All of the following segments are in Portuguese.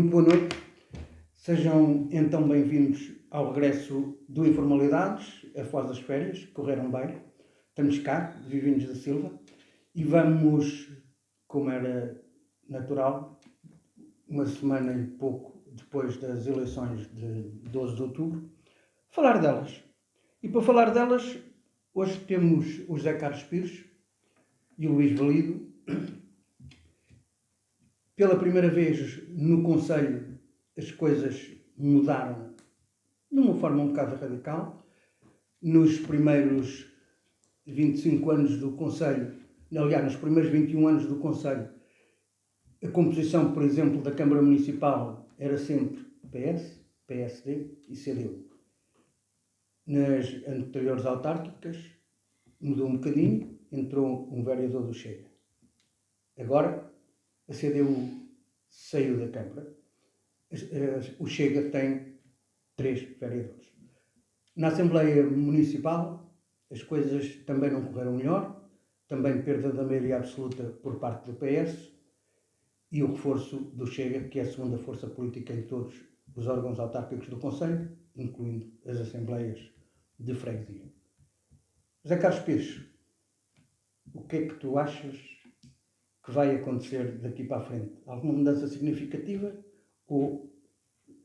Muito boa noite. Sejam então bem-vindos ao regresso do Informalidades, após as férias, que correram bem. Estamos cá, Vivinhos da Silva, e vamos, como era natural, uma semana e pouco depois das eleições de 12 de outubro, falar delas. E para falar delas, hoje temos o José Carlos Pires e o Luís Valido. Pela primeira vez no Conselho, as coisas mudaram de uma forma um bocado radical. Nos primeiros 25 anos do Conselho, aliás, nos primeiros 21 anos do Conselho, a composição, por exemplo, da Câmara Municipal era sempre PS, PSD e CDU. Nas anteriores autárquicas mudou um bocadinho, entrou um vereador do Chega. Agora a CDU saiu da Câmara, o Chega tem 3 vereadores. Na Assembleia Municipal as coisas também não correram melhor, também perda da maioria absoluta por parte do PS e o reforço do Chega, que é a segunda força política em todos os órgãos autárquicos do Conselho, incluindo as Assembleias de Freguesia. José Carlos Pires, o que é que tu achas que vai acontecer daqui para a frente? Alguma mudança significativa ou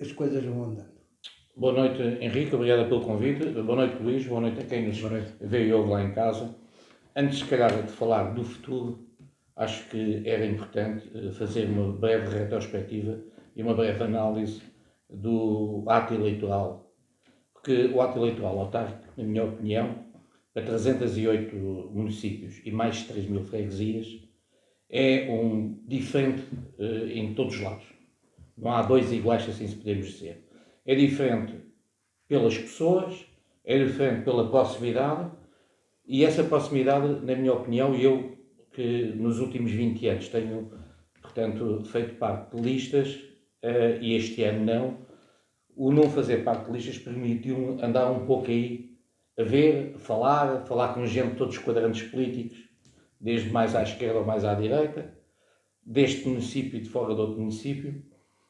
as coisas vão andando? Boa noite, Henrique, obrigado pelo convite. Boa noite, Luís, boa noite a quem nos vê e ouve lá em casa. Antes, se calhar, de falar do futuro, acho que era importante fazer uma breve retrospectiva e uma breve análise do ato eleitoral. Porque o ato eleitoral autárquico, na minha opinião, para 308 municípios e mais de 3.000 freguesias, é um diferente em todos os lados. Não há dois iguais, assim se podemos dizer. É diferente pelas pessoas, é diferente pela proximidade, e essa proximidade, na minha opinião, eu que nos últimos 20 anos tenho, portanto, feito parte de listas, e este ano não, o não fazer parte de listas permitiu-me andar um pouco aí a ver, a falar com gente de todos os quadrantes políticos, desde mais à esquerda ou mais à direita, deste município e de fora do outro município,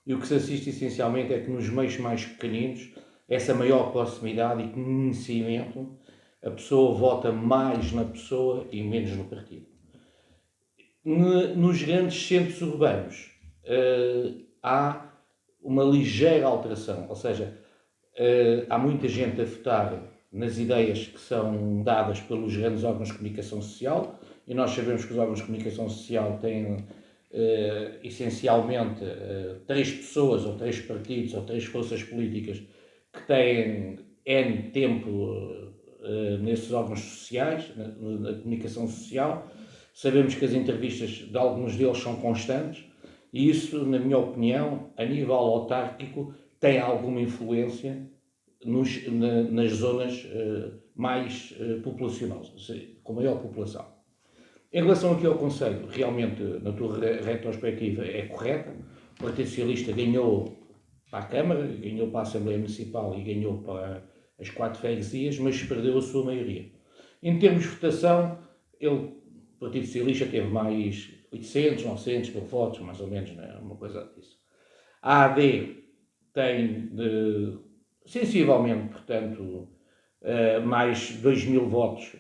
e o que se assiste essencialmente é que nos meios mais pequeninos, essa maior proximidade e conhecimento, a pessoa vota mais na pessoa e menos no partido. Nos grandes centros urbanos há uma ligeira alteração, ou seja, há muita gente a votar nas ideias que são dadas pelos grandes órgãos de comunicação social, e nós sabemos que os órgãos de comunicação social têm essencialmente 3 pessoas, ou 3 partidos, ou 3 forças políticas que têm N tempo nesses órgãos sociais, na comunicação social. Sabemos que as entrevistas de alguns deles são constantes, e isso, na minha opinião, a nível autárquico, tem alguma influência nas zonas mais populacionosas, com maior população. Em relação aqui ao Conselho, realmente, na tua retrospectiva, é correta. O Partido Socialista ganhou para a Câmara, ganhou para a Assembleia Municipal e ganhou para as 4 freguesias, mas perdeu a sua maioria. Em termos de votação, o Partido Socialista teve mais 800, 900 mil votos, mais ou menos, né? Uma coisa disso. A AD tem sensivelmente, portanto, mais 2.000 votos,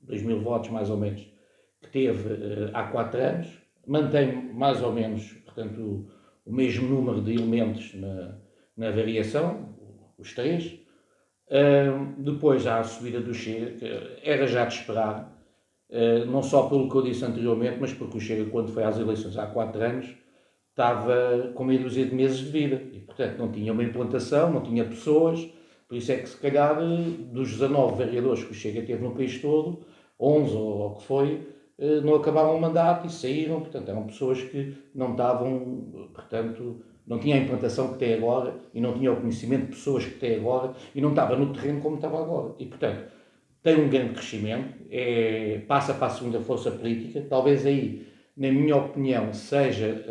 2.000 votos mais ou menos, que teve há 4 anos, mantém mais ou menos, portanto, o mesmo número de elementos na variação, os 3. Depois há a subida do Chega, que era já de esperar, não só pelo que eu disse anteriormente, mas porque o Chega, quando foi às eleições há 4 anos, estava com meia dúzia de meses de vida e, portanto, não tinha uma implantação, não tinha pessoas. Por isso é que, se calhar, dos 19 vereadores que o Chega teve no país todo, 11 ou o que foi, não acabaram o mandato e saíram. Portanto, eram pessoas que não estavam, portanto, não tinham a implantação que tem agora e não tinham o conhecimento de pessoas que tem agora e não estava no terreno como estava agora. E, portanto, tem um grande crescimento, passa para a segunda força política. Talvez aí, na minha opinião, seja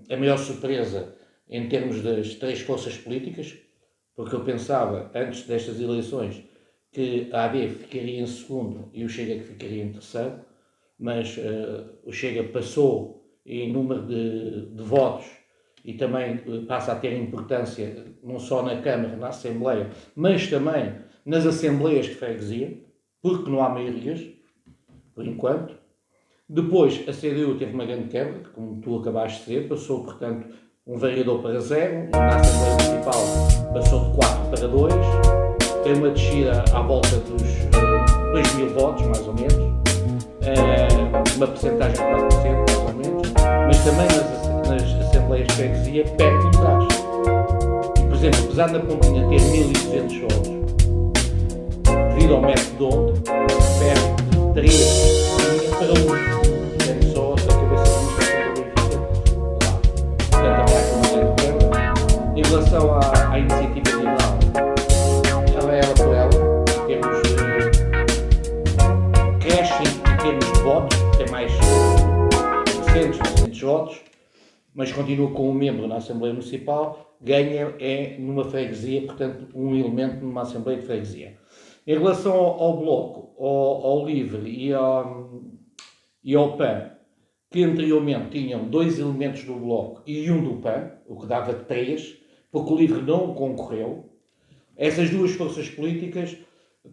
a maior surpresa em termos das 3 forças políticas, porque eu pensava, antes destas eleições, que a AD ficaria em segundo e o Chega que ficaria em terceiro, mas o Chega passou em número de votos e também passa a ter importância não só na Câmara, na Assembleia, mas também nas Assembleias de Freguesia, porque não há maiorias, por enquanto. Depois, a CDU teve uma grande quebra, como tu acabaste de dizer, passou, portanto, um vereador para 0, na Assembleia Municipal passou de 4 para 2, tem uma descida à volta dos 2.000 votos, mais ou menos, uma percentagem de 4%, mais ou menos, mas também nas Assembleias de Freguesia perde um taxa. E, por exemplo, apesar da Pontinha ter 1.200 votos, devido ao método de onde, perde de 3 para 1. É só a cabeça de administração do Benfica lá. Portanto, também há aqui uma grande perda. Em relação à iniciativa liberal, ela é ela por ela, em termos cresce em termos de votos, tem mais 700 votos, mas continua com um membro na Assembleia Municipal, ganha numa freguesia, portanto, um elemento numa Assembleia de Freguesia. Em relação ao Bloco, ao LIVRE e ao PAN, que anteriormente tinham 2 elementos do Bloco e um do PAN, o que dava 3, porque o LIVRE não concorreu, essas duas forças políticas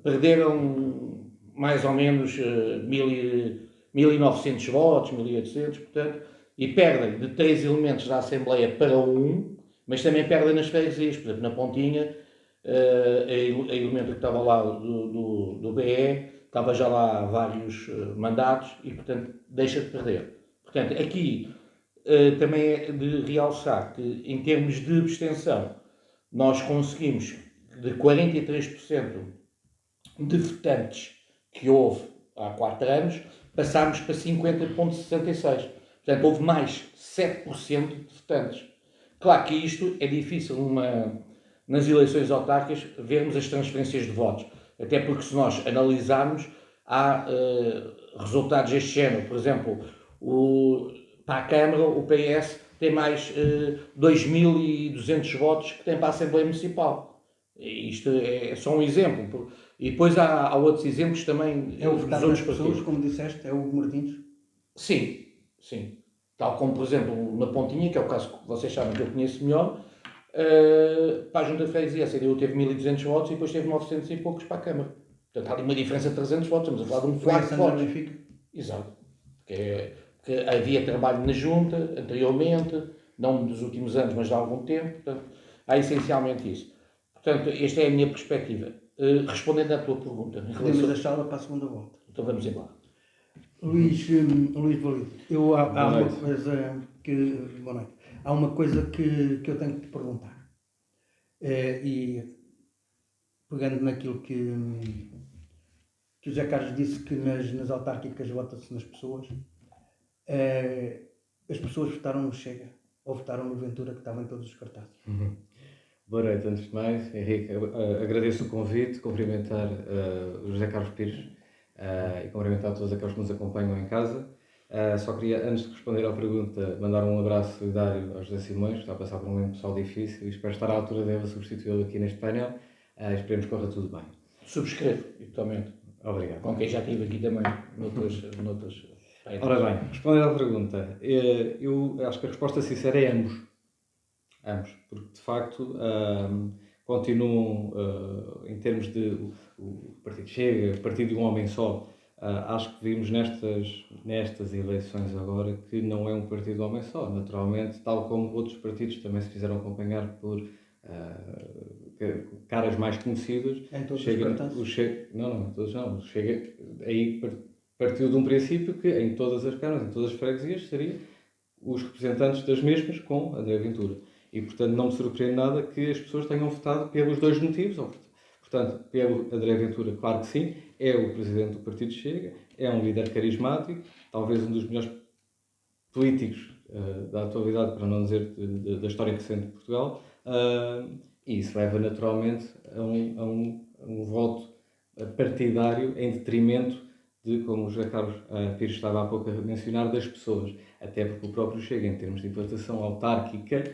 perderam mais ou menos 1.900 votos, 1.800, portanto, e perdem de 3 elementos da Assembleia para 1, mas também perdem nas freguesias. Por exemplo, na Pontinha, a elemento que estava lá do BE, estava já lá há vários mandatos e, portanto, deixa de perder. Portanto, aqui também é de realçar que, em termos de abstenção, nós conseguimos, de 43% de votantes que houve há 4 anos, passámos para 50,66%. Portanto, houve mais 7% de votantes. Claro que isto é difícil nas eleições autárquicas vermos as transferências de votos. Até porque se nós analisarmos, há resultados deste género. Por exemplo, para a Câmara, o PS tem mais 2.200 votos que tem para a Assembleia Municipal. Isto é só um exemplo. E depois há outros exemplos também. É o votar nas pessoas, como disseste, é o Hugo Martins? Sim, sim. Tal como, por exemplo, na Pontinha, que é o caso que vocês sabem que eu conheço melhor, para a Junta de Freguesia, a CDU teve 1.200 votos e depois teve 900 e poucos para a Câmara. Portanto, há ali uma diferença de 300 votos, estamos a falar de um quarto de votos. Benfica? Exato. Que havia trabalho na Junta, anteriormente, não dos últimos anos, mas de algum tempo, portanto, há essencialmente isso. Portanto, esta é a minha perspectiva. Respondendo à tua pergunta. Podemos deixá-la para a segunda volta. Então vamos embora. Luís Valido, há uma coisa que... Boa noite. Há uma coisa que eu tenho que te perguntar. E pegando naquilo que o José Carlos disse, que nas autárquicas vota-se nas pessoas, as pessoas votaram no Chega ou votaram no Ventura, que estava em todos os cartazes. Boa noite, antes de mais, Henrique, agradeço o convite, cumprimentar o José Carlos Pires e cumprimentar todos aqueles que nos acompanham em casa. Só queria, antes de responder à pergunta, mandar um abraço solidário ao José Simões, que está a passar por um momento pessoal difícil e espero estar à altura dele a substituí-lo aqui neste painel. Esperemos que corra tudo bem. Subscrevo, totalmente. Obrigado. Com quem já estive aqui também, noutras Ora bem, respondendo à pergunta, eu acho que a resposta sincera é ambos. Ambos, porque de facto continuam, em termos de o Partido Chega, o Partido de um Homem Só, acho que vimos nestas eleições agora que não é um partido de um homem só, naturalmente, tal como outros partidos também se fizeram acompanhar por caras mais conhecidas. Em todos os cartazes? Não, todos não. O Chega aí partiu de um princípio que em todas as câmaras, em todas as freguesias, seriam os representantes das mesmas com André Ventura. E, portanto, não me surpreende nada que as pessoas tenham votado pelos dois motivos. Portanto, pelo André Ventura, claro que sim, é o presidente do Partido Chega, é um líder carismático, talvez um dos melhores políticos da atualidade, para não dizer da história recente de Portugal, e isso leva naturalmente a um voto partidário em detrimento de, como o José Carlos Pires estava há pouco a mencionar, das pessoas. Até porque o próprio Chega, em termos de implantação autárquica,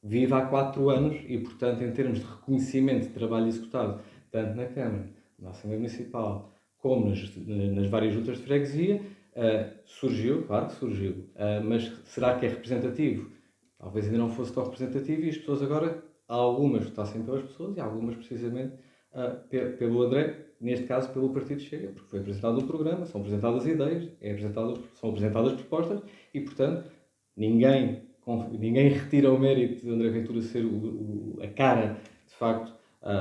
vive há 4 anos e, portanto, em termos de reconhecimento de trabalho executado, tanto na Câmara, na Assembleia Municipal, como nas várias juntas de freguesia, Surgiu, claro que surgiu, mas será que é representativo? Talvez ainda não fosse tão representativo e as pessoas agora, há algumas votassem pelas pessoas e há algumas precisamente pelo André, neste caso pelo Partido Chega, porque foi apresentado o programa, são apresentadas ideias, são apresentadas propostas e, portanto, ninguém retira o mérito de André Ventura ser a cara, de facto,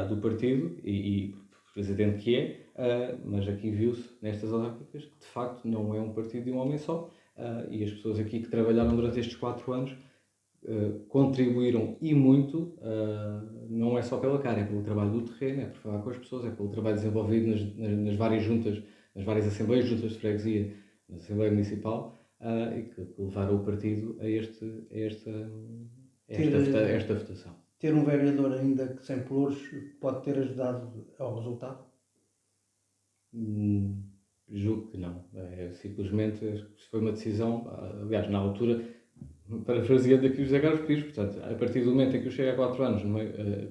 do partido e presidente que é, mas aqui viu-se nestas autárquicas que de facto não é um partido de um homem só, e as pessoas aqui que trabalharam durante estes 4 anos contribuíram e muito, não é só pela cara, é pelo trabalho do terreno, é por falar com as pessoas, é pelo trabalho desenvolvido nas várias juntas, nas várias assembleias, juntas de freguesia, na Assembleia Municipal, e que levaram o partido a esta votação. Ter um vereador ainda que sem pelouros pode ter ajudado ao resultado? Julgo que não. Simplesmente foi uma decisão, aliás, na altura, parafraseando aqui o José Carlos Pires, portanto, a partir do momento em que eu chego há 4 anos,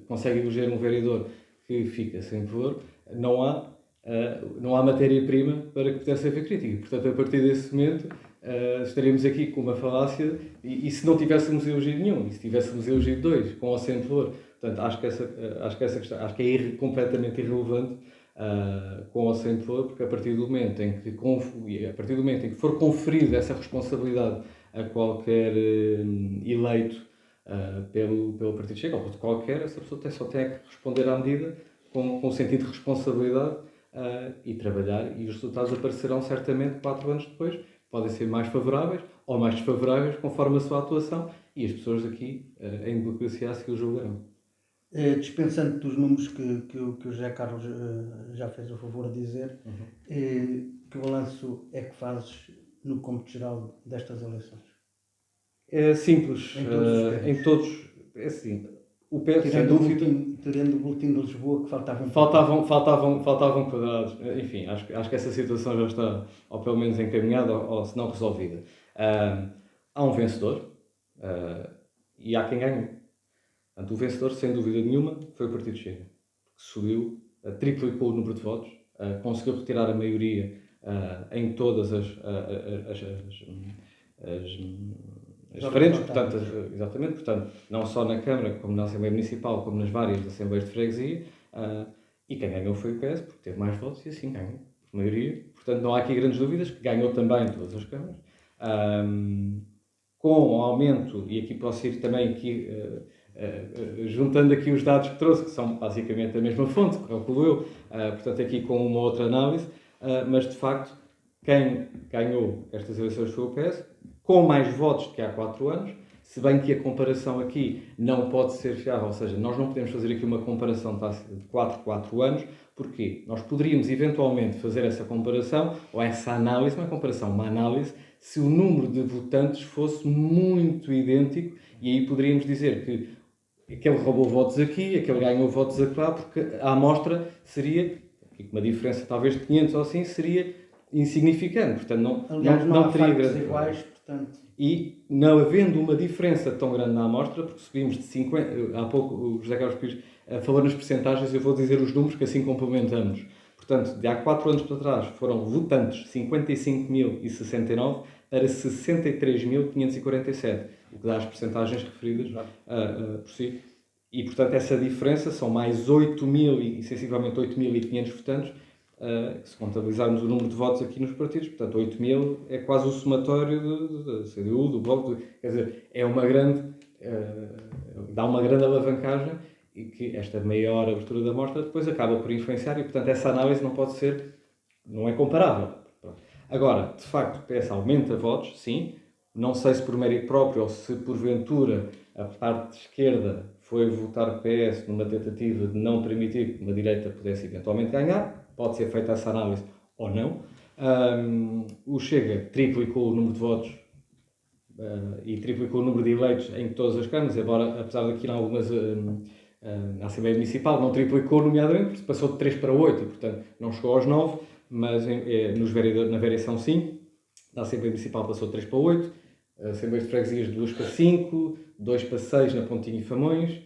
consegue eleger um vereador que fica sem pelouro, não há matéria-prima para que pudesse haver crítica. Portanto, a partir desse momento, estaríamos aqui com uma falácia e se não tivéssemos elegido nenhum, e se tivéssemos elegido 2, com ou sem pelouro, portanto, acho que essa questão é completamente irrelevante, com ou sem pelouro, porque a partir do momento em que for conferida essa responsabilidade a qualquer eleito pelo Partido Chega, ou qualquer, essa pessoa só tem que responder à medida com sentido de responsabilidade e trabalhar, e os resultados aparecerão certamente 4 anos depois, podem ser mais favoráveis ou mais desfavoráveis conforme a sua atuação, e as pessoas aqui em democracia assim o julgarão. Dispensando dos números que o José Carlos já fez o favor de dizer, que balanço é que fazes no cômputo geral destas eleições? É simples, em todos, é assim, o PS, sem dúvida... Tirando o boletim de Lisboa, que faltavam quadrados, enfim, acho que essa situação já está, ou pelo menos encaminhada, ou se não resolvida. Há um vencedor, e há quem ganhe. Portanto, o vencedor, sem dúvida nenhuma, foi o Partido Chega, que subiu, triplicou o número de votos, conseguiu retirar a maioria em todas as frentes, portanto, não só na Câmara, como na Assembleia Municipal, como nas várias Assembleias de Freguesia, e quem ganhou foi o PS, porque teve mais votos e assim ganhou, por maioria. Portanto, não há aqui grandes dúvidas, que ganhou também todas as câmaras. Com o aumento, e aqui posso ir também aqui, juntando aqui os dados que trouxe, que são basicamente a mesma fonte, que calculo eu, portanto aqui com uma outra análise, mas de facto quem ganhou estas eleições foi o PS, com mais votos que há 4 anos, se bem que a comparação aqui não pode ser fiável, ou seja, nós não podemos fazer aqui uma comparação de 4 anos, porque nós poderíamos eventualmente fazer essa comparação, ou essa análise, uma análise, se o número de votantes fosse muito idêntico, e aí poderíamos dizer que aquele roubou votos aqui, aquele ganhou votos acolá, porque a amostra seria, uma diferença talvez de 500 ou assim, seria insignificante, portanto não teria grande iguais, portanto... E não havendo uma diferença tão grande na amostra, porque subimos de 50, há pouco o José Carlos Pires falou nas percentagens, eu vou dizer os números que assim complementamos. Portanto, de há 4 anos para trás foram votantes 55.069 para 63.547, o que dá as percentagens referidas por si. E, portanto, essa diferença são mais 8.000 e sensivelmente 8.500 votantes, se contabilizarmos o número de votos aqui nos partidos. Portanto, 8.000 é quase o somatório da CDU, do Bloco, quer dizer, é uma grande, dá uma grande alavancagem e que esta maior abertura da amostra depois acaba por influenciar e, portanto, essa análise não é comparável. Agora, de facto, o PS aumenta votos, sim, não sei se por mérito próprio ou se porventura a parte de esquerda foi votar PS numa tentativa de não permitir que uma direita pudesse eventualmente ganhar, pode ser feita essa análise ou não. O Chega triplicou o número de votos e triplicou o número de eleitos em todas as câmaras, embora, apesar de aqui em algumas, na Assembleia Municipal, não triplicou, nomeadamente, porque passou de 3 para 8 e, portanto, não chegou aos 9, mas na variação sim. Na Assembleia Municipal passou de 3 para 8, Assembleias de Freguesias de 2 para 5, 2 para 6 na Pontinha e Famões,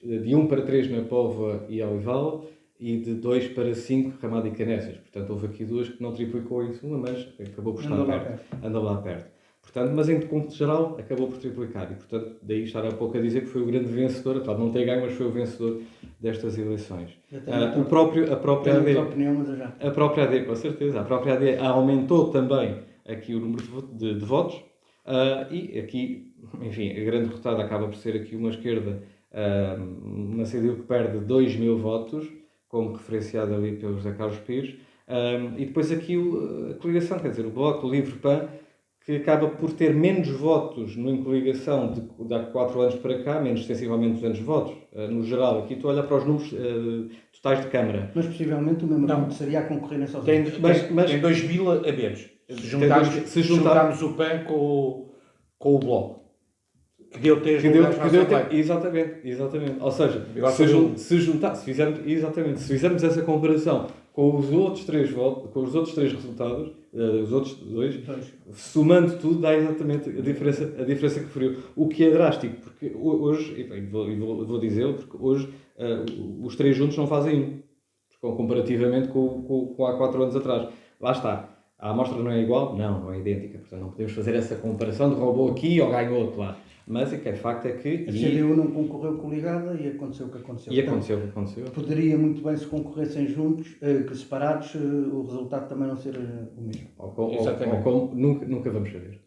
de 1 para 3 na Póvoa e Olival, e de 2 para 5 Ramada e Canécias. Portanto, houve aqui 2 que não triplicou em suma, mas acabou por estar andou lá perto. Portanto, mas em conto geral, acabou por triplicar. E, portanto, daí estar há pouco a dizer que foi o grande vencedor, pode não ter ganho, mas foi o vencedor destas eleições. A própria AD, opinião, mas eu já. a própria AD, com certeza, a própria AD aumentou também aqui o número de votos. E aqui, enfim, a grande derrotada acaba por ser aqui uma esquerda, uma CDU que perde 2.000 votos, como referenciado ali pelo José Carlos Pires. E depois aqui a coligação, quer dizer, o Bloco, o Livre, PAN, que acaba por ter menos votos em coligação de há 4 anos para cá, menos sensivelmente 200 votos, no geral. Aqui tu olha para os números totais de Câmara. Mas possivelmente o mesmo número seria a concorrer nessa altura. Tem 2.000 a menos. Se juntarmos o PAN com o Bloco. Que deu 3 lugares na Assembleia. Exatamente. Ou seja, se fizermos essa comparação com os outros 3 votos, com os outros 3 resultados, os outros 2, somando tudo, dá exatamente a diferença que referiu. O que é drástico, porque hoje, e vou dizê-lo, porque hoje os 3 juntos não fazem 1, comparativamente com há 4 anos atrás. Lá está. A amostra não é igual? Não é idêntica. Portanto, não podemos fazer essa comparação de roubou aqui ou ganhou outro lá. Mas o que é facto é que... A CDU não concorreu coligada e aconteceu o que aconteceu. Aconteceu o que aconteceu. Poderia muito bem, se concorressem juntos, que separados, o resultado também não ser o mesmo. Nunca vamos saber.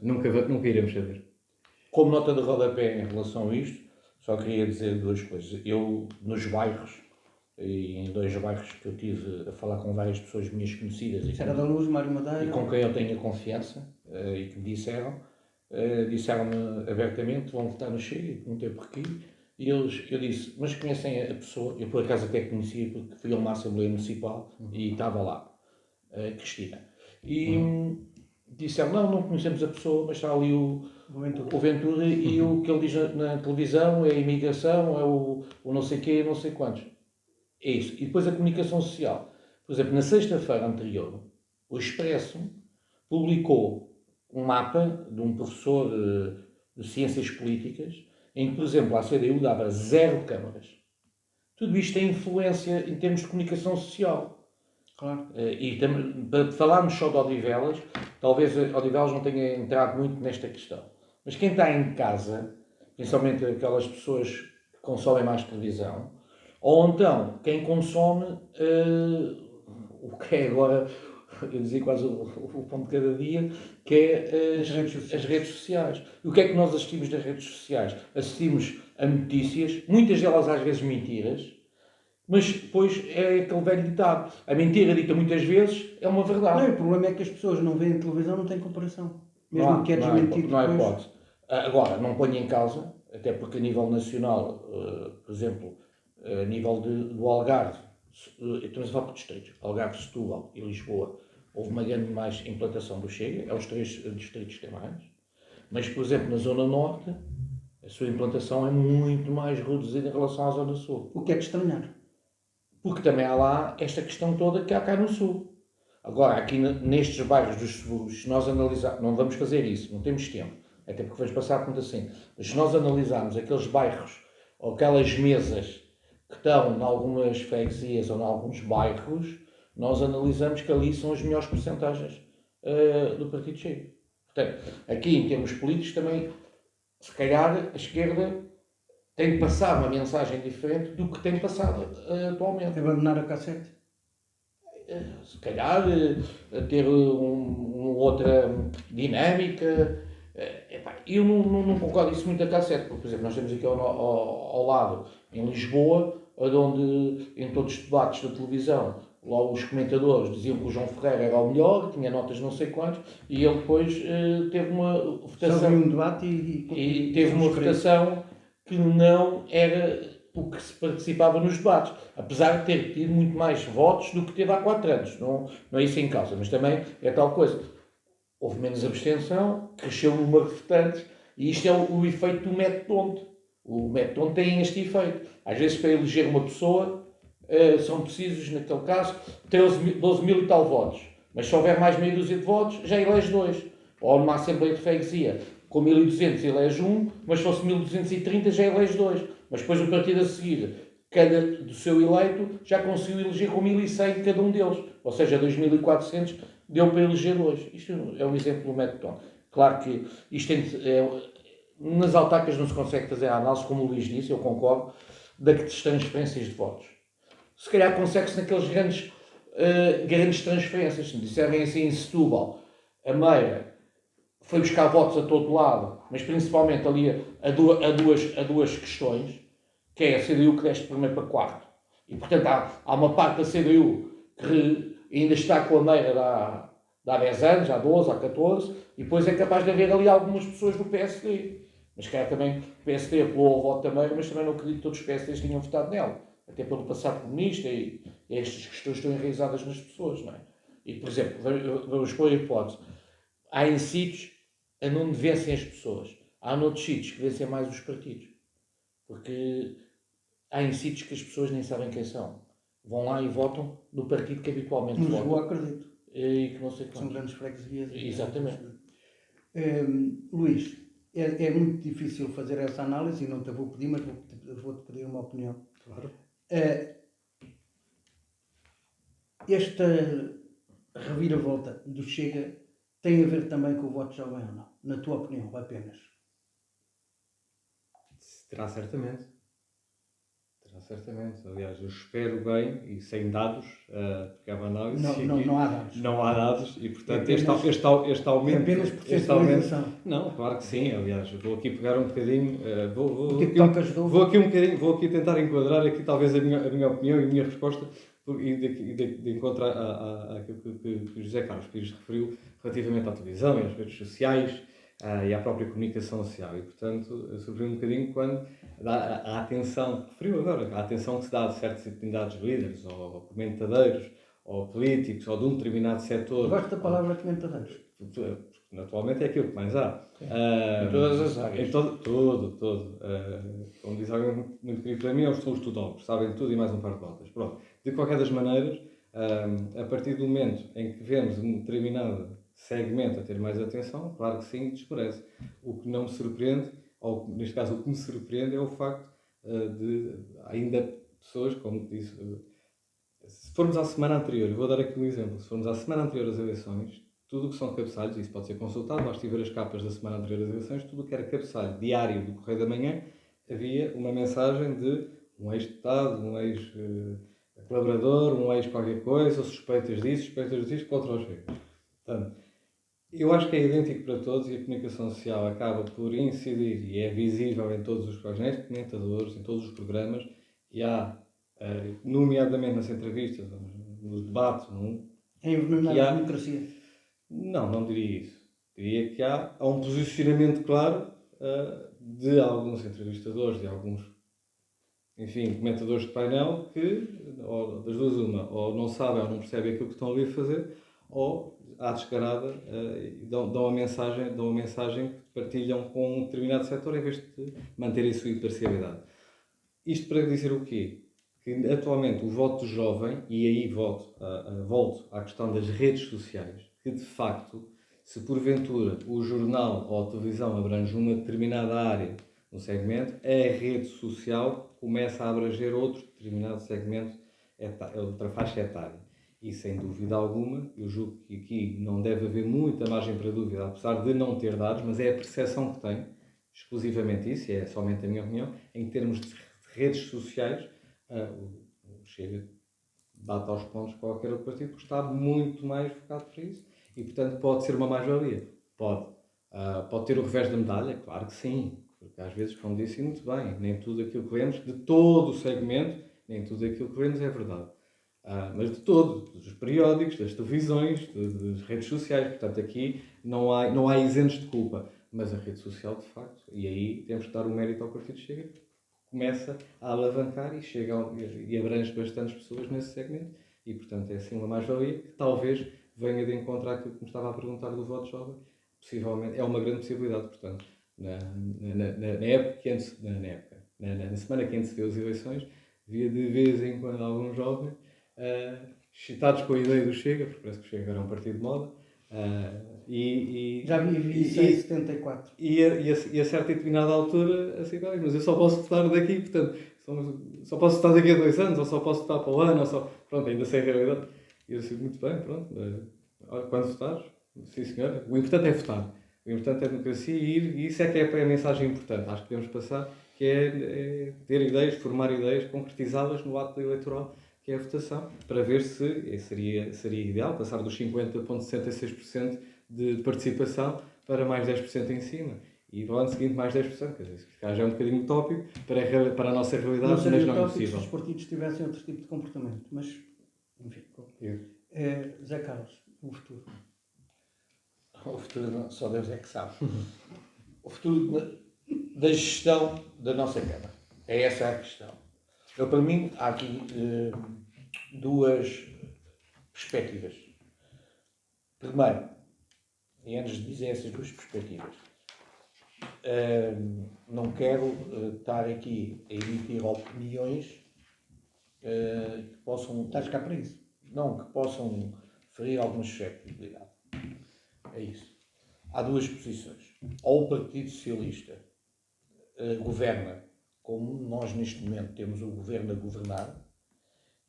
Nunca iremos saber. Como nota de rodapé em relação a isto, só queria dizer 2 coisas. Eu, nos bairros, e em 2 bairros que eu tive a falar com várias pessoas minhas conhecidas Serra da Luz, Mário Madeira, e com quem eu tenho confiança, e que me disseram-me abertamente, vão votar no Chega, e perguntei porquê, e eu disse, mas conhecem a pessoa? Eu por acaso até conhecia, porque fui a uma Assembleia Municipal e estava lá, Cristina. E disseram, não conhecemos a pessoa, mas está ali o Ventura e o que ele diz na televisão é a imigração, é o não sei quê, não sei quantos. É isso. E depois a comunicação social. Por exemplo, na sexta-feira anterior, o Expresso publicou um mapa de um professor de Ciências Políticas, em que, por exemplo, a CDU dava 0 câmaras. Tudo isto tem influência em termos de comunicação social. Claro. E para falarmos só de Odivelas, talvez Odivelas não tenha entrado muito nesta questão. Mas quem está em casa, principalmente aquelas pessoas que consomem mais televisão, ou então quem consome o que é agora, eu dizia quase o pão de cada dia, que é as redes sociais. E o que é que nós assistimos nas redes sociais? Assistimos a notícias, muitas delas às vezes mentiras, mas depois é aquele velho ditado. A mentira dita muitas vezes é uma verdade. Não, o problema é que as pessoas não veem televisão, não têm comparação. Mesmo que é desmentido. Não há hipótese. Agora, não ponho em causa, até porque a nível nacional, por exemplo, a nível do Algarve, estamos a falar por distritos, Algarve, Setúbal e Lisboa, houve uma grande mais implantação do Chega, é os 3 distritos que têm mais. Mas, por exemplo, na Zona Norte, a sua implantação é muito mais reduzida em relação à Zona Sul. O que é de estranhar? Porque também há lá esta questão toda que há cá no Sul. Agora, aqui nestes bairros dos subúrbios, se nós analisarmos, não vamos fazer isso, não temos tempo, até porque vamos passar a conta assim, mas se nós analisarmos aqueles bairros ou aquelas mesas que estão em algumas freguesias ou em alguns bairros, nós analisamos que ali são as melhores percentagens do Partido Chega. Portanto, aqui em termos políticos também, se calhar, a esquerda tem de passar uma mensagem diferente do que tem passado atualmente. Abandonar a cassete? Se calhar, ter uma outra dinâmica. Eu não concordo isso muito a cassete, porque, por exemplo, nós temos aqui ao lado, em Lisboa, onde em todos os debates da televisão, lá os comentadores diziam que o João Ferreira era o melhor, tinha notas não sei quantos, e ele depois teve uma votação. Só um debate e teve uma votação que não era o que se participava nos debates, apesar de ter tido muito mais votos do que teve há 4 anos. Não é isso em causa, mas também é tal coisa. Houve menos abstenção, cresceu o número de votantes, e isto é o efeito do método tonto. O método tonto tem este efeito. Às vezes, para eleger uma pessoa, são precisos, naquele caso, 12 mil e tal votos. Mas se houver mais meia dúzia de votos, já elege 2. Ou numa Assembleia de Freguesia, com 1.200 elege 1, mas se fosse 1.230 já elege 2. Mas depois o partido a seguir cada do seu eleito já conseguiu eleger com 1.100 cada um deles. Ou seja, 2.400 deu para eleger hoje. Isto é um exemplo do método Tom. Claro que isto nas autárquicas não se consegue fazer a análise, como o Luís disse, eu concordo, das transferências de votos. Se calhar consegue-se naqueles grandes transferências. Se me disserem assim em Setúbal, a Meira foi buscar votos a todo lado, mas principalmente ali a duas questões, que é a CDU que desce de primeiro para quarto. E, portanto, há uma parte da CDU que ainda está com a Meira há 10 anos, há 12, há 14, e depois é capaz de haver ali algumas pessoas do PSD. Mas, calhar, também o PSD apelou ao voto da Meira, mas também não acredito que todos os PSDs tinham votado nela. Até pelo passado comunista e estas questões estão enraizadas nas pessoas, não é? E, por exemplo, vamos pôr a hipótese. Há em sítios onde vencem as pessoas. Há noutros sítios que vencem mais os partidos. Porque há em sítios que as pessoas nem sabem quem são. Vão lá e votam no partido que habitualmente votam. No Lisboa, acredito. E que não sei quantos. São grandes freguesias. Exatamente. Luís, é muito difícil fazer essa análise e não te vou pedir, mas vou-te pedir uma opinião. Claro. Esta reviravolta do Chega tem a ver também com o voto jovem ou não? Na tua opinião, apenas? Terá certamente. Aliás, eu espero bem, e sem dados, porque há uma análise. Não há dados. Não há dados, e portanto apenas, este aumento. É apenas por sensibilização. Não, claro que sim. Aliás, vou aqui pegar um bocadinho. Vou aqui tentar enquadrar aqui talvez a minha opinião e a minha resposta, e de encontro àquilo que o José Carlos Pires referiu relativamente à televisão e às redes sociais e à própria comunicação social. E, portanto, surpreende um bocadinho quando a atenção, referiu agora, a atenção que se dá a certos determinados líderes, ou comentadores, ou políticos, ou de um determinado setor. Gosto da palavra comentadores. Atualmente é aquilo que mais há. Em todas as áreas. Em todo. Como diz alguém muito querido para mim, são os tudólogos, sabem tudo e mais um par de botas. Pronto. De qualquer das maneiras, a partir do momento em que vemos um determinado segmento a ter mais atenção, claro que sim, desmerece. O que não me surpreende, ou neste caso o que me surpreende, é o facto de ainda pessoas, como disse, se formos à semana anterior, eu vou dar aqui um exemplo, se formos à semana anterior às eleições, tudo o que são cabeçalhos, isso pode ser consultado, basta ver as capas da semana anterior às eleições, tudo o que era cabeçalho diário do Correio da Manhã, havia uma mensagem de um ex-deputado, um ex-colaborador, um ex-qualquer coisa, suspeitas disso, contra os Chega. Portanto, eu acho que é idêntico para todos e a comunicação social acaba por incidir e é visível em todos os painéis, comentadores, em todos os programas, e há, nomeadamente nas entrevistas, nos debates, é envenenar a democracia. Não diria isso. Diria que há um posicionamento claro de alguns entrevistadores, de alguns, enfim, comentadores de painel que, ou das duas uma, ou não sabem ou não percebem aquilo que estão ali a fazer, ou à descarada dão uma mensagem que partilham com um determinado setor em vez de manterem a sua imparcialidade. Isto para dizer o quê? Que atualmente o voto jovem, e aí volto à questão das redes sociais, que de facto, se porventura o jornal ou a televisão abrange uma determinada área no segmento, a rede social começa a abranger outro determinado segmento, outra faixa etária. E sem dúvida alguma, eu julgo que aqui não deve haver muita margem para dúvida, apesar de não ter dados, mas é a percepção que tenho, exclusivamente isso, e é somente a minha opinião, em termos de redes sociais, o Chega bate aos pontos qualquer outro partido, porque está muito mais focado para isso. E, portanto, pode ser uma mais-valia. Pode ter o revés da medalha? Claro que sim. Porque às vezes, como disse muito bem, nem tudo aquilo que lemos, de todo o segmento, nem tudo aquilo que lemos é verdade. Mas de todo, dos periódicos, das televisões, das redes sociais. Portanto, aqui não há isentos de culpa. Mas a rede social, de facto, e aí temos que dar o mérito ao Partido Chega, começa a alavancar e abrange bastantes pessoas nesse segmento. E, portanto, é assim uma mais-valia que talvez venha de encontrar aquilo que me estava a perguntar do voto jovem. Possivelmente, é uma grande possibilidade, portanto. Na semana que antecedeu as eleições, via de vez em quando alguns jovens excitados com a ideia do Chega, porque parece que o Chega era um partido de moda. Já vi isso em 74. E a certa e determinada altura, assim, mas eu só posso votar daqui, portanto, só posso estar daqui a 2 anos, ou só posso estar para o ano, ou só... Pronto, ainda sem realidade. E eu disse, muito bem, pronto. Quando votares, sim senhor. O importante é votar. O importante é a democracia e ir, e isso é que é a mensagem importante. Acho que devemos passar, que é ter ideias, formar ideias concretizadas no ato eleitoral, que é a votação, para ver se seria ideal passar dos 50,66% de participação para mais 10% em cima. E no ano seguinte mais 10%, quer dizer, isso já é um bocadinho utópico para a nossa realidade, Não mas seria não é utópico se impossível. os partidos tivessem outro tipo de comportamento, mas, enfim. Zé Carlos, o futuro. O futuro só Deus é que sabe. O futuro da gestão da nossa Câmara. É essa a questão. Para mim, há aqui duas perspectivas. Primeiro, e antes de dizer essas duas perspectivas, não quero estar aqui a emitir opiniões que possam... Estás cá para isso? Não, que possam ferir alguma suscetibilidade. É isso. Há duas posições. Ou o Partido Socialista governa, como nós neste momento temos o governo a governar,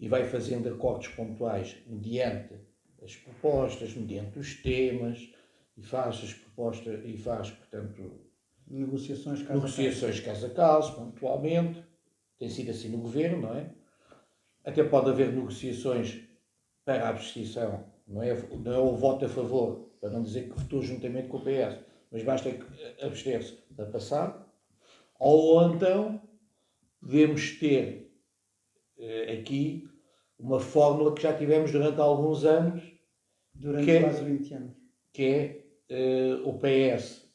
e vai fazendo acordos pontuais mediante as propostas, mediante os temas, e faz as propostas, e faz, portanto, negociações caso a caso, pontualmente. Tem sido assim no governo, não é? Até pode haver negociações para a abstenção, não é o voto a favor, para não dizer que votou juntamente com o PS, mas basta abster-se para passar. Ou então podemos ter aqui uma fórmula que já tivemos durante alguns anos, durante quase 20 anos, que é o PS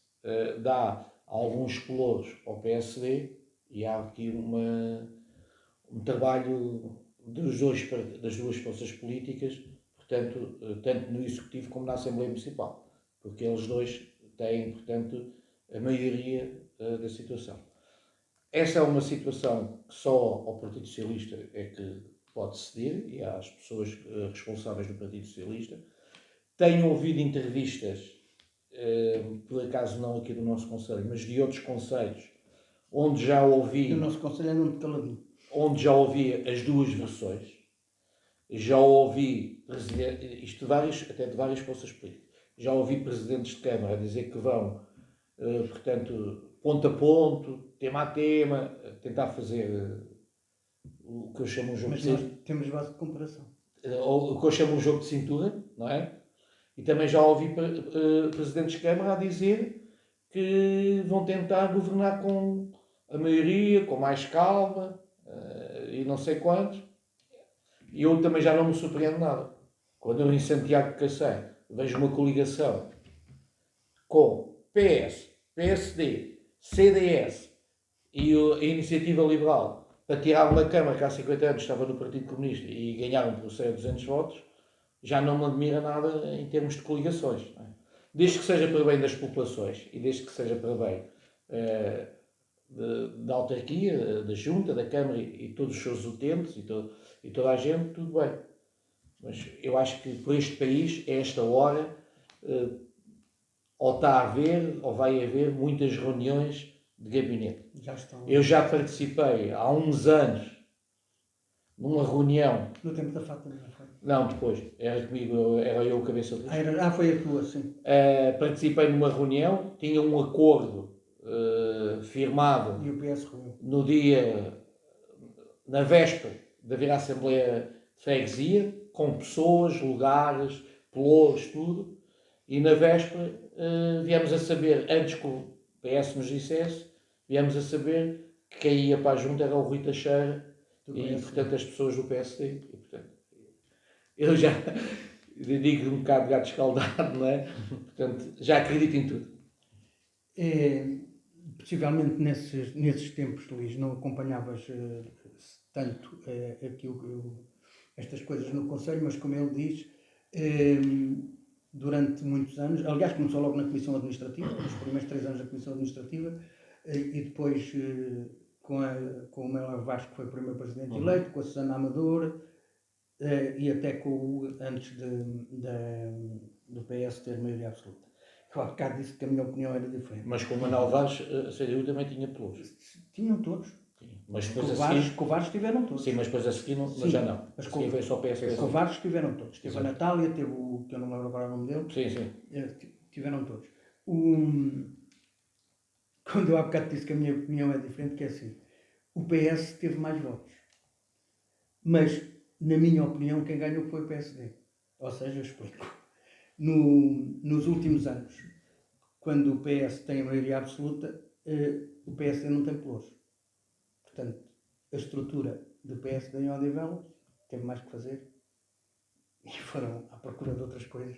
dá alguns pelouros ao PSD, e há aqui um trabalho das duas forças políticas, portanto, tanto no Executivo como na Assembleia Municipal, porque eles dois têm, portanto, a maioria da situação. Essa é uma situação que só ao Partido Socialista é que pode ceder, e às pessoas responsáveis do Partido Socialista. Tenho ouvido entrevistas, por acaso não aqui do nosso Conselho, mas de outros conselhos, onde já ouvi... O nosso Conselho é muito caladinho. Onde já ouvi as duas versões, já ouvi até de várias forças políticas, já ouvi presidentes de Câmara a dizer que vão, portanto, ponto a ponto, tema a tema, tentar fazer o que eu chamo um jogo mas de cintura. Nós temos base de comparação. Ou o que eu chamo um jogo de cintura, não é? E também já ouvi presidentes de Câmara a dizer que vão tentar governar com a maioria, com mais calma, e não sei quantos. E eu também já não me surpreendo nada. Quando eu em Santiago de Cacém vejo uma coligação com PS, PSD, CDS e a Iniciativa Liberal para tirar uma Câmara que há 50 anos estava no Partido Comunista e ganharam por 100 ou 200 votos, já não me admira nada em termos de coligações. Não é? Desde que seja para bem das populações e desde que seja para bem da autarquia, da junta, da Câmara e todos os seus utentes e toda a gente, tudo bem. Mas eu acho que por este país, a esta hora, ou está a haver, ou vai haver muitas reuniões de gabinete. Eu já participei há uns anos numa reunião. No tempo da Fátima, não foi? Não, depois. Era comigo, era eu o cabeça de lista. Foi a tua, sim. Participei numa reunião, tinha um acordo firmado e o PS ruiu. no dia, na véspera de haver a Assembleia de Freguesia, com pessoas, lugares, pelouros, tudo, e na véspera viemos a saber, antes que o PS nos dissesse, viemos a saber que quem ia para a junta era o Rui Teixeira e, portanto, as pessoas do PSD. E, portanto, eu já digo um bocado de gato escaldado, não é? Portanto, já acredito em tudo. Possivelmente nesses tempos, Luís, não acompanhavas tanto estas coisas no Conselho, mas como ele diz, durante muitos anos, aliás começou logo na Comissão Administrativa, nos primeiros 3 anos da Comissão Administrativa, e depois com o Melo Vasco, que foi o primeiro presidente eleito, com a Susana Amador, e até antes do PS ter maioria absoluta. Eu há bocado disse que a minha opinião era diferente. Mas com o Manuel Vaz, a CDU também tinha pelouros. Tinham todos. Sim. Mas depois a seguir... Covardes tiveram todos. Sim, mas depois a seguir não, Sim, mas já não. mas A seguir veio só o PSD. Covardes tiveram todos. Teve a Exato. Natália, teve o que eu não lembro agora o nome dele. Sim, sim. Tiveram todos. Quando eu há bocado disse que a minha opinião é diferente, que é assim, o PS teve mais votos. Mas, na minha opinião, quem ganhou foi o PSD. Ou seja, eu explico. Nos últimos anos, quando o PS tem a maioria absoluta, o PSD não tem pelouros. Portanto, a estrutura do PSD em Odivelas teve mais que fazer e foram à procura de outras coisas.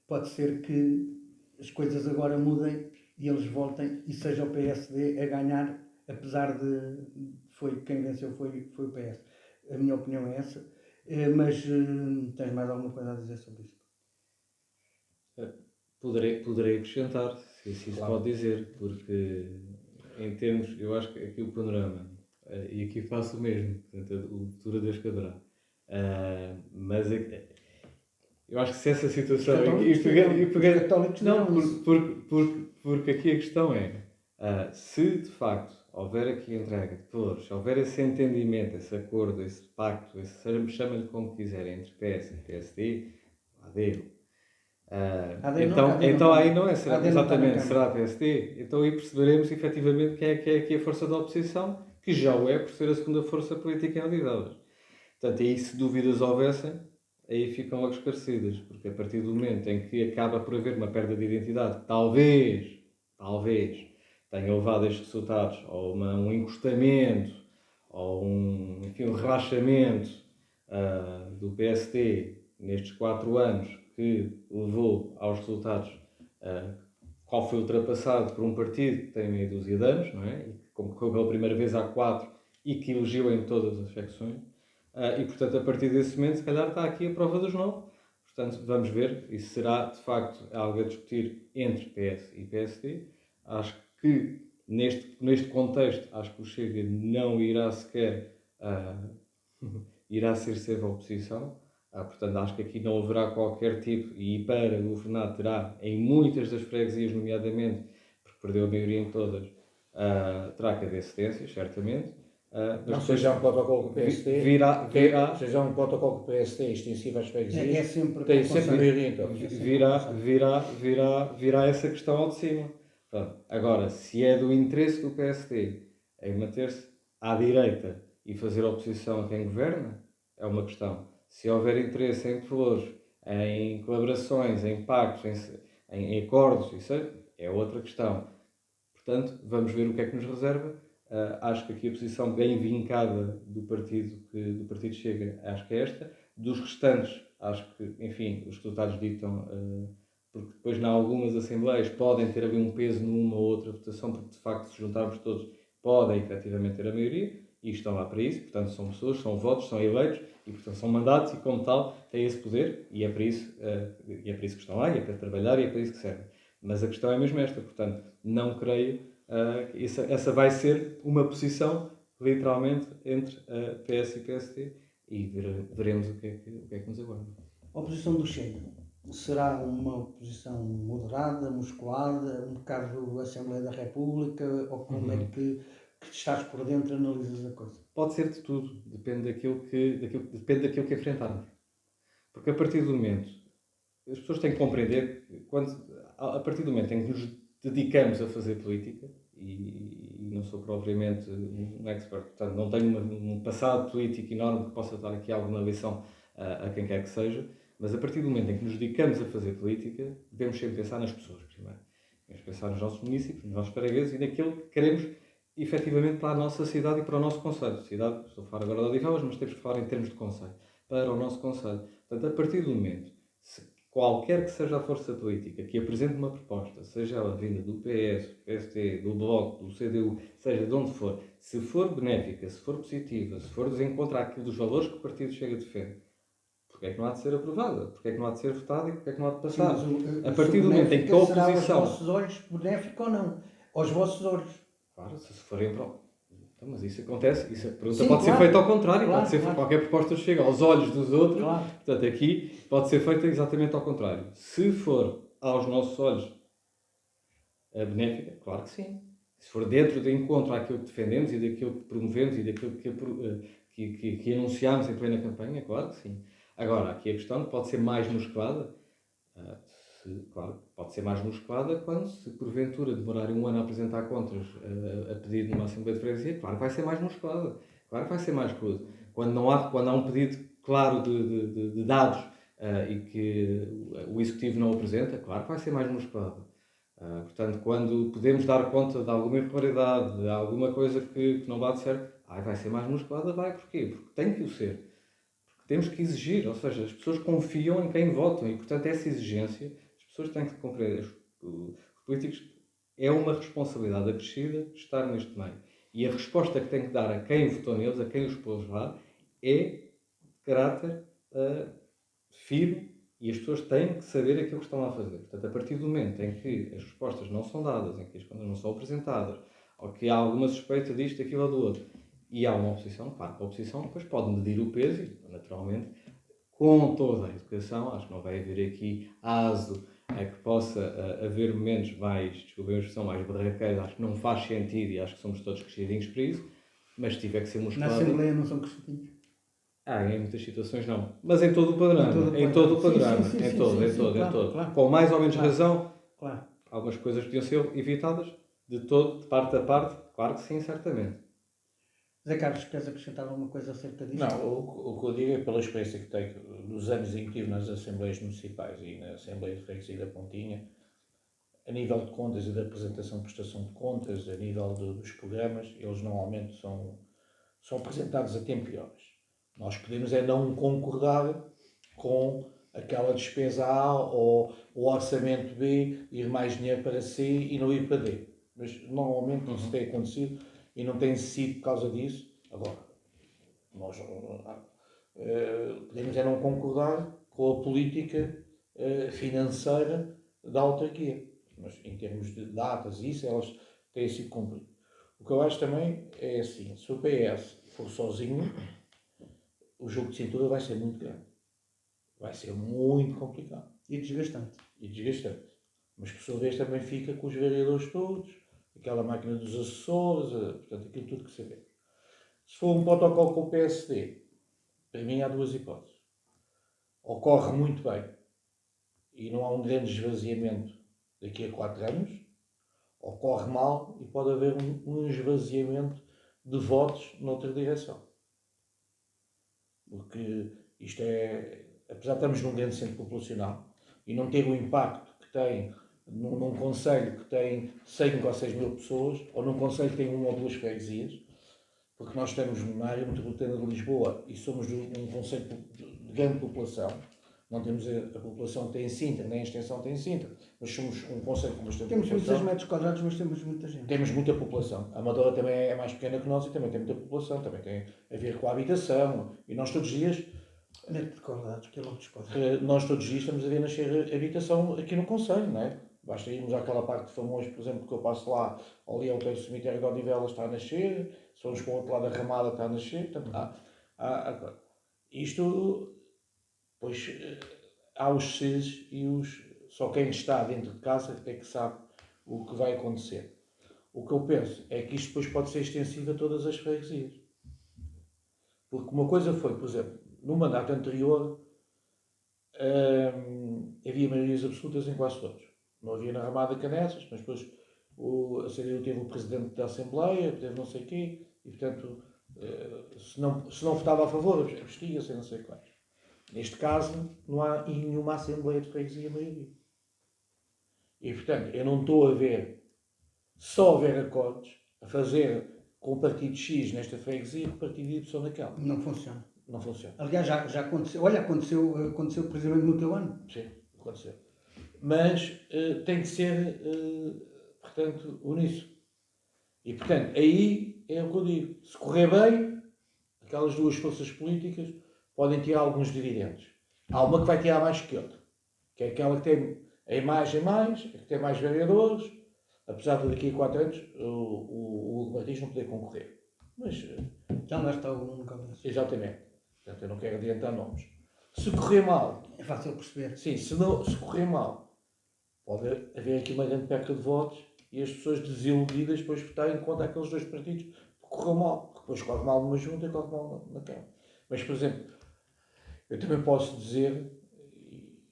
Pode ser que as coisas agora mudem e eles voltem e seja o PSD a ganhar, apesar de quem venceu foi o PS. A minha opinião é essa, mas tens mais alguma coisa a dizer sobre isto? Poderei acrescentar, se assim se Claro. pode dizer, porque em termos, eu acho que aqui o panorama, e aqui faço o mesmo, portanto, o futuro a Deus caberá. Mas eu acho que se essa situação... Porque aqui a questão é, se de facto houver aqui entrega de pelouros, se houver esse entendimento, esse acordo, esse pacto, chama-lhe como quiserem, entre PS e PSD, AD, então aí não é, será PSD, então aí perceberemos efetivamente quem é que é aqui a força da oposição, que já o é por ser a segunda força política em Odivelas. Portanto, aí se dúvidas houvessem, aí ficam logo esclarecidas, porque a partir do momento em que acaba por haver uma perda de identidade, talvez tenha levado a estes resultados, ou um encostamento, ou um rebaixamento do PSD nestes 4 anos, que levou aos resultados, qual foi ultrapassado por um partido que tem meia dúzia de anos, não é? E que concorreu pela primeira vez há 4 e que elegeu em todas as secções. E, portanto, a partir desse momento, se calhar está aqui a prova dos 9. Portanto, vamos ver. Isso será, de facto, algo a discutir entre PS e PSD. Acho que, neste contexto, acho que o Chega não irá sequer irá ser sempre a oposição. Portanto, acho que aqui não haverá qualquer tipo, e para governar terá, em muitas das freguesias, nomeadamente, porque perdeu a maioria em todas, terá que haver cedências, certamente. Não seja um protocolo com o PSD, seja um protocolo com o PSD extensivo às freguesias, tem sempre a maioria então. Virá essa questão ao de cima. Pronto. Agora, se é do interesse do PSD em manter-se à direita e fazer oposição a quem governa, é uma questão. Se houver interesse em pelouros, em colaborações, em pactos, em acordos, isso é outra questão. Portanto, vamos ver o que é que nos reserva. Acho que aqui a posição bem vincada do partido Chega, acho que é esta. Dos restantes, acho que, enfim, os resultados ditam, porque depois, em algumas assembleias, podem ter ali um peso numa ou outra votação, porque de facto, se juntarmos todos, podem efetivamente ter a maioria, e estão lá para isso. Portanto, são pessoas, são votos, são eleitos, e portanto são mandatos, e como tal, têm esse poder, e é para isso que estão lá, e é para trabalhar, e é para isso que servem. Mas a questão é mesmo esta, portanto, não creio. Essa vai ser uma posição, literalmente, entre PS e PSD, e veremos o que é que nos aguarda. A oposição do Chega será uma oposição moderada, musculada, um bocado Assembleia da República, ou como é que estás por dentro e analisas a coisa? Pode ser de tudo, depende daquilo que enfrentarmos. Porque a partir do momento, as pessoas têm que compreender, a partir do momento em que nos dedicamos a fazer política, e não sou propriamente um expert, portanto não tenho um passado político enorme que possa dar aqui alguma lição a quem quer que seja, mas a partir do momento em que nos dedicamos a fazer política, devemos sempre pensar nas pessoas primeiro. Devemos pensar nos nossos municípios, nos nossos fregueses e naquilo que queremos efetivamente para a nossa cidade e para o nosso concelho. Cidade, estou a falar agora de Odivelas, mas temos que falar em termos de concelho. Para o nosso concelho. Portanto, a partir do momento, qualquer que seja a força política que apresente uma proposta, seja ela vinda do PS, do PSD, do Bloco, do CDU, seja de onde for, se for benéfica, se for positiva, se for desencontrar aquilo dos valores que o partido Chega a defender, porque é que não há de ser aprovada? Porque é que não há de ser votada e porque é que não há de passar? Sim, a partir do momento em que a oposição... Será aos vossos olhos benéfico ou não? Aos vossos olhos. Claro, se forem para... Então, mas isso acontece, a pergunta Sim, pode ser feita ao contrário, claro, pode ser qualquer proposta que chega aos olhos dos outros, claro. Portanto aqui pode ser feita exatamente ao contrário. Se for aos nossos olhos a benéfica, claro que sim. se for dentro de encontro àquilo que defendemos e daquilo que promovemos e daquilo que anunciámos em plena campanha, claro que sim. Agora, aqui a questão pode ser mais musculada, claro, pode ser mais musculada quando, se porventura demorarem um ano a apresentar contras a pedido numa Assembleia de Freguesia, claro que vai ser mais musculada, claro que vai ser mais crudo. Quando há um pedido claro de dados e que o Executivo não apresenta, claro que vai ser mais musculada. Portanto, quando podemos dar conta de alguma irregularidade, de alguma coisa que não bate certo, vai ser mais musculada, vai. Porquê? Porque tem que o ser. Porque temos que exigir, ou seja, as pessoas confiam em quem votam e, portanto, essa exigência, as pessoas têm que compreender. Os políticos é uma responsabilidade acrescida estar neste meio. E a resposta que tem que dar a quem votou neles, a quem os pôs lá, é de caráter firme, e as pessoas têm que saber aquilo que estão a fazer. Portanto, a partir do momento em que as respostas não são dadas, em que as contas não são apresentadas, ou que há alguma suspeita disto, daquilo ou do outro, e há uma oposição, claro que a oposição depois pode medir o peso, e, naturalmente, com toda a educação, acho que não vai haver aqui aso a que possa haver momentos mais, desculpem a expressão, mais barraqueiros, acho que não faz sentido e acho que somos todos crescidinhos por isso, mas se tiver que ser mostrado... Na Assembleia não são crescidinhos. Em muitas situações não. Mas em todo o panorama. Em todo o panorama. Em todo. Claro. Com mais ou menos razão, Claro. algumas coisas podiam ser evitadas, de parte a parte, claro que sim, certamente. Zé Carlos, queres acrescentar alguma coisa acerca disto? Não, o que eu digo é pela experiência que tenho nos anos em que estive nas Assembleias Municipais e na Assembleia de Freguesia da Pontinha, a nível de contas e da apresentação de prestação de contas, a nível dos programas, eles normalmente são apresentados a tempo e horas. Nós podemos não concordar com aquela despesa A ou o orçamento B, ir mais dinheiro para C e não ir para D. Mas normalmente isso tem acontecido e não tem sido por causa disso. Agora, nós podemos não concordar com a política financeira da autarquia. Mas em termos de datas e isso, elas têm sido cumpridas. O que eu acho também é assim, se o PS for sozinho, o jogo de cintura vai ser muito grande. Vai ser muito complicado. E desgastante. Mas por sua vez também fica com os vereadores todos, aquela máquina dos assessores, portanto, aquilo tudo que sabemos. Se for um protocolo com o PSD, para mim há duas hipóteses. Ocorre muito bem e não há um grande esvaziamento daqui a 4 anos, ocorre mal e pode haver um esvaziamento de votos noutra direção. Porque isto apesar de estarmos num grande centro populacional e não ter o impacto que tem num concelho que tem 5 ou 6 mil pessoas, ou num concelho que tem 1 ou 2 freguesias, porque nós estamos numa área metropolitana de Lisboa e somos um concelho de grande população. Não temos a população que tem em Sintra, nem a extensão que tem em Sintra, mas somos um concelho com bastante população. Temos 26 metros quadrados, mas temos muita gente. Temos muita população. A Amadora também é mais pequena que nós e também tem muita população, também tem a ver com a habitação. E nós todos os dias... Metros quadrados, quilómetros quadrados. Nós todos os dias estamos a ver nascer habitação aqui no concelho, não é? Basta irmos àquela parte de Famoso, por exemplo, que eu passo lá, ali ao pé do cemitério de Odivelas está a nascer, se formos para o outro lado da Ramada está a nascer, portanto, isto, pois, há os seres e só quem está dentro de casa é que sabe o que vai acontecer. O que eu penso é que isto depois pode ser extensivo a todas as freguesias. Porque uma coisa foi, por exemplo, no mandato anterior, havia maiorias absolutas em quase todos. Não havia na Ramada Canessas, mas depois a CDU teve o presidente da Assembleia, teve não sei o quê, e portanto, se não votava a favor, abstia-se não sei quais. Neste caso, não há em nenhuma Assembleia de Freguesia maioria. E portanto, eu não estou a ver, só a ver acordos, a fazer com o partido X nesta freguesia e com o partido Y naquela. Não funciona. Não funciona. Aliás, já aconteceu. Olha, aconteceu precisamente no teu ano. Sim, aconteceu. Mas tem que ser, portanto, uníssono. E, portanto, aí é o que eu digo. Se correr bem, aquelas duas forças políticas podem tirar alguns dividendos. Há uma que vai tirar mais que outra. Que é aquela que tem a imagem mais, que tem mais vereadores, apesar de daqui a 4 anos o Hugo Martins não poder concorrer. Mas... Já lá está o Nuno Cabeça. Exatamente. Portanto, eu não quero adiantar nomes. Se correr mal... É fácil perceber. Sim, se correr mal, pode haver aqui uma grande perca de votos e as pessoas desiludidas depois votarem contra aqueles dois partidos porque correu mal. Depois corre mal numa junta e corre mal na Câmara. Mas, por exemplo, eu também posso dizer,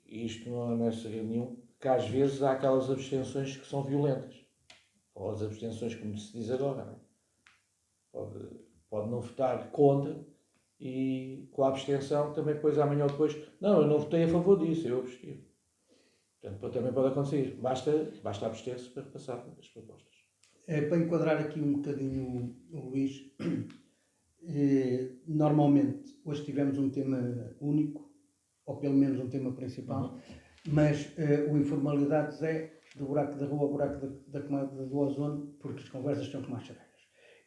e isto não é segredo nenhum, que às vezes há aquelas abstenções que são violentas. Ou as abstenções, como se diz agora. Não é? Pode não votar contra e com a abstenção também depois amanhã ou depois, não, eu não votei a favor disso, eu abstive. Portanto, também pode acontecer. Basta abster-se para passar as propostas. Para enquadrar aqui um bocadinho o Luís, normalmente hoje tivemos um tema único, ou pelo menos um tema principal, mas o Informalidades é do buraco da rua ao buraco da camada do ozono, porque as conversas estão com mais chareiras.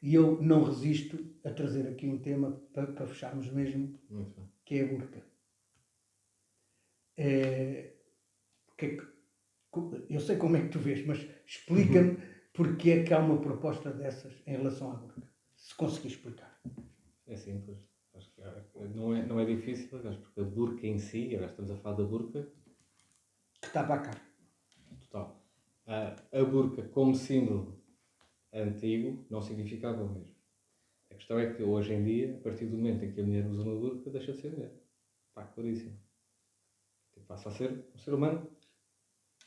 E eu não resisto a trazer aqui um tema para fecharmos mesmo, que é a burca. Eu sei como é que tu vês, mas explica-me porque é que há uma proposta dessas em relação à burca. Se conseguir explicar. É simples. Acho que não é difícil, acho, porque a burca em si, agora estamos a falar da burca, Que tapa a cara. total. A burca como símbolo antigo não significava o mesmo. A questão é que hoje em dia, a partir do momento em que a mulher usa uma burca, deixa de ser mulher. Pá, claríssimo. Passa a ser um ser humano.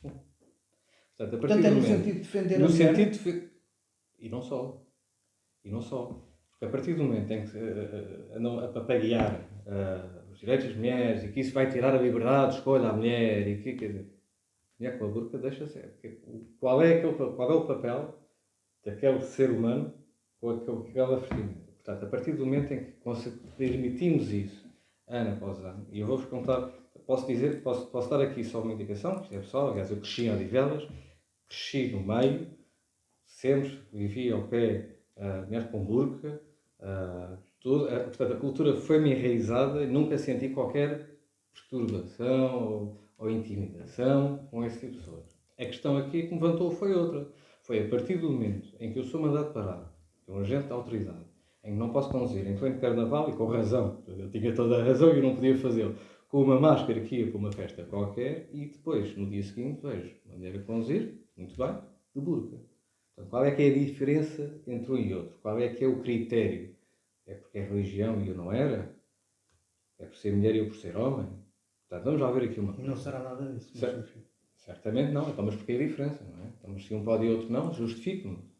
Portanto, a partir Portanto, é do no momento, sentido de defender no a mulher. sentido e não só. Porque a partir do momento em que andam a papaguear os direitos das mulheres e que isso vai tirar a liberdade de escolha à mulher e que, quer dizer, a mulher com a burca deixa ser. Qual é o papel daquele ser humano com aquela vestimenta? Portanto, a partir do momento em que permitimos isso, ano após ano, e eu vou-vos contar, posso dar aqui só uma indicação, que isto é pessoal, aliás, eu cresci em Odivelas, cresci no meio, sempre vivi ao pé mulheres com burca, portanto, a cultura foi-me enraizada e nunca senti qualquer perturbação ou intimidação com esse tipo de pessoas. A questão aqui que me levantou foi outra. Foi a partir do momento em que eu sou mandado parar por um agente da autoridade, em que não posso conduzir em pleno carnaval, e com razão, eu tinha toda a razão e eu não podia fazê-lo, com uma máscara que ia para uma festa qualquer, e depois, no dia seguinte, vejo uma mulher a conduzir, muito bem, de burca. Portanto, qual é que é a diferença entre um e outro? Qual é que é o critério? É porque é religião e eu não era? É por ser mulher e eu por ser homem? Portanto, vamos lá ver aqui uma coisa. Não será nada disso. Certamente não. Então, mas porque é a diferença, não é? Então, mas se um pode e outro não, justifico-me.